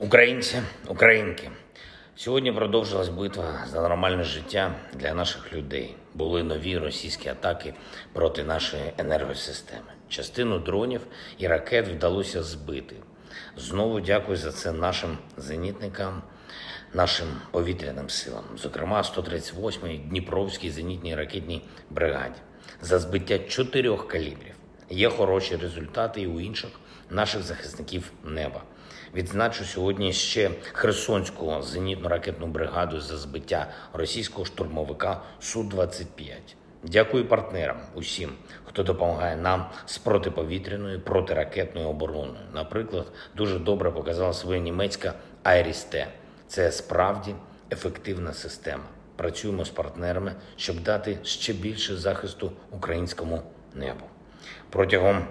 Українці, українки, сьогодні продовжилась битва за нормальне життя для наших людей. Були нові російські атаки проти нашої енергосистеми. Частину дронів і ракет вдалося збити. Знову дякую за це нашим зенітникам, нашим повітряним силам, зокрема 138-й Дніпровській зенітній ракетній бригаді, за збиття 4 калібрів. Є хороші результати і у інших наших захисників неба. Відзначу сьогодні ще Херсонську зенітно-ракетну бригаду за збиття російського штурмовика Су-25. Дякую партнерам, усім, хто допомагає нам з протиповітряною, протиракетною обороною. Наприклад, дуже добре показала своя німецька Айріс-Т. Це справді ефективна система. Працюємо з партнерами, щоб дати ще більше захисту українському небу. Протягом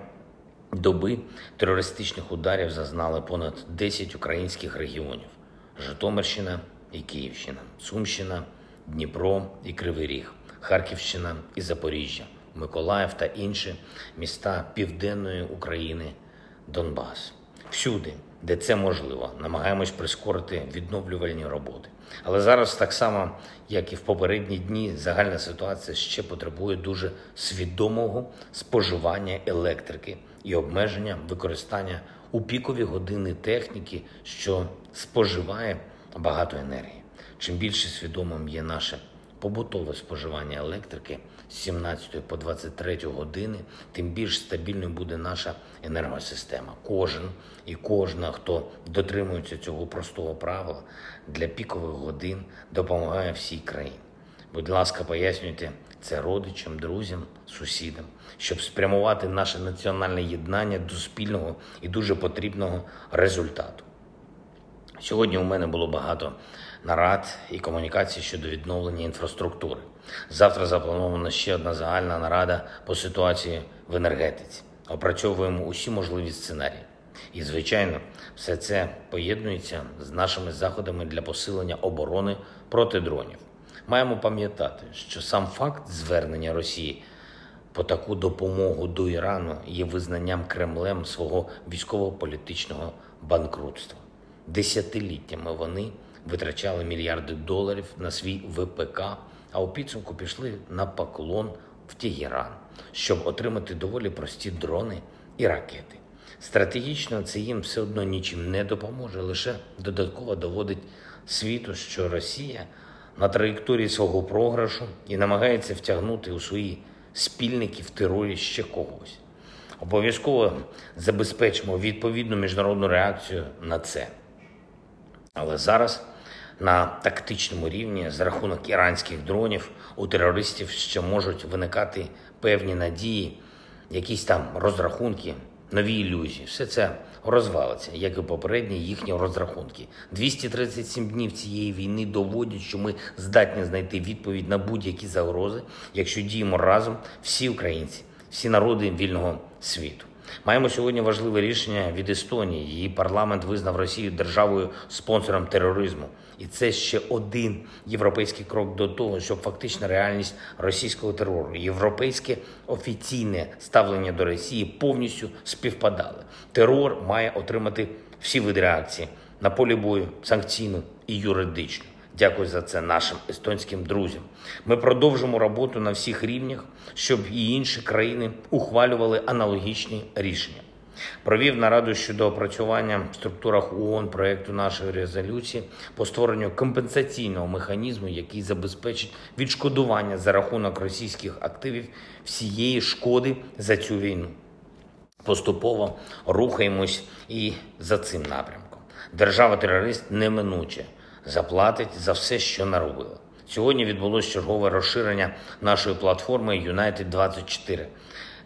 доби терористичних ударів зазнали понад 10 українських регіонів: Житомирщина і Київщина, Сумщина, Дніпро і Кривий Ріг, Харківщина і Запоріжжя, Миколаїв та інші міста Південної України, Донбас. Всюди, де це можливо, намагаємось прискорити відновлювальні роботи. Але зараз, так само, як і в попередні дні, загальна ситуація ще потребує дуже свідомого споживання електрики і обмеження використання у пікові години техніки, що споживає багато енергії. Чим більше свідомим є наше побутове споживання електрики з 17 по 23 години, тим більш стабільною буде наша енергосистема. Кожен і кожна, хто дотримується цього простого правила, для пікових годин допомагає всій країні. Будь ласка, пояснюйте це родичам, друзям, сусідам, щоб спрямувати наше національне єднання до спільного і дуже потрібного результату. Сьогодні у мене було багато нарад і комунікацій щодо відновлення інфраструктури. Завтра запланована ще одна загальна нарада по ситуації в енергетиці. Опрацьовуємо усі можливі сценарії. І, звичайно, все це поєднується з нашими заходами для посилення оборони проти дронів. Маємо пам'ятати, що сам факт звернення Росії по таку допомогу до Ірану є визнанням Кремлем свого військово-політичного банкрутства. Десятиліттями вони витрачали мільярди доларів на свій ВПК, а у підсумку пішли на поклон в Тегеран, щоб отримати доволі прості дрони і ракети. Стратегічно це їм все одно нічим не допоможе, лише додатково доводить світу, що Росія на траєкторії свого програшу і намагається втягнути у свої спільники в терорі ще когось. Обов'язково забезпечимо відповідну міжнародну реакцію на це. Але зараз на тактичному рівні за рахунок іранських дронів у терористів ще можуть виникати певні надії, якісь там розрахунки, нові ілюзії. Все це розвалиться, як і попередні їхні розрахунки. 237 днів цієї війни доводять, що ми здатні знайти відповідь на будь-які загрози, якщо діємо разом всі українці, всі народи вільного світу. Маємо сьогодні важливе рішення від Естонії. Її парламент визнав Росію державою-спонсором тероризму. І це ще один європейський крок до того, щоб фактична реальність російського терору, європейське офіційне ставлення до Росії повністю співпадали. Терор має отримати всі види реакції на полі бою, санкційну і юридичну. Дякую за це нашим естонським друзям. Ми продовжимо роботу на всіх рівнях, щоб і інші країни ухвалювали аналогічні рішення. Провів нараду щодо опрацювання в структурах ООН проєкту нашої резолюції по створенню компенсаційного механізму, який забезпечить відшкодування за рахунок російських активів всієї шкоди за цю війну. Поступово рухаємось і за цим напрямком. Держава-терорист неминуче заплатить за все, що наробила. Сьогодні відбулось чергове розширення нашої платформи United24.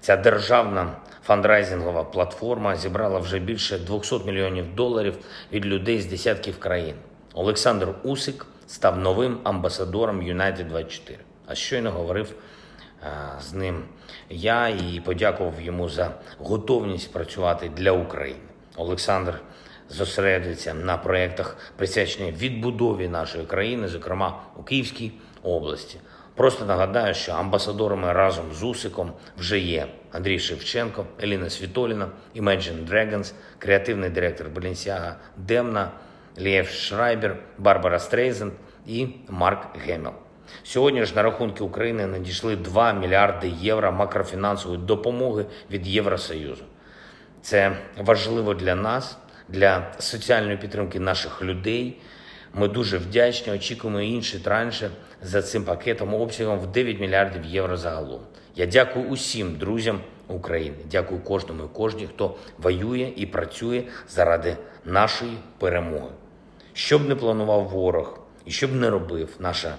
Ця державна фандрайзингова платформа зібрала вже більше 200 мільйонів доларів від людей з десятків країн. Олександр Усик став новим амбасадором United24. А щойно говорив з ним я і подякував йому за готовність працювати для України. Олександр зосередиться на проєктах, присвячених відбудові нашої країни, зокрема у Київській області. Просто нагадаю, що амбасадорами разом з Усиком вже є Андрій Шевченко, Еліна Світоліна, Imagine Dragons, креативний директор Balenciaga Демна, Лієв Шрайбер, Барбара Стрейзенд і Марк Гемел. Сьогодні ж на рахунки України надійшли 2 мільярди євро макрофінансової допомоги від Євросоюзу. Це важливо для нас, для соціальної підтримки наших людей. Ми дуже вдячні, очікуємо інші транші за цим пакетом обсягом в 9 мільярдів євро загалом. Я дякую усім друзям України, дякую кожному і кожній, хто воює і працює заради нашої перемоги. Що б не планував ворог і що б не робив, наша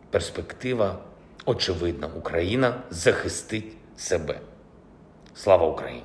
перспектива очевидна. Україна захистить себе. Слава Україні!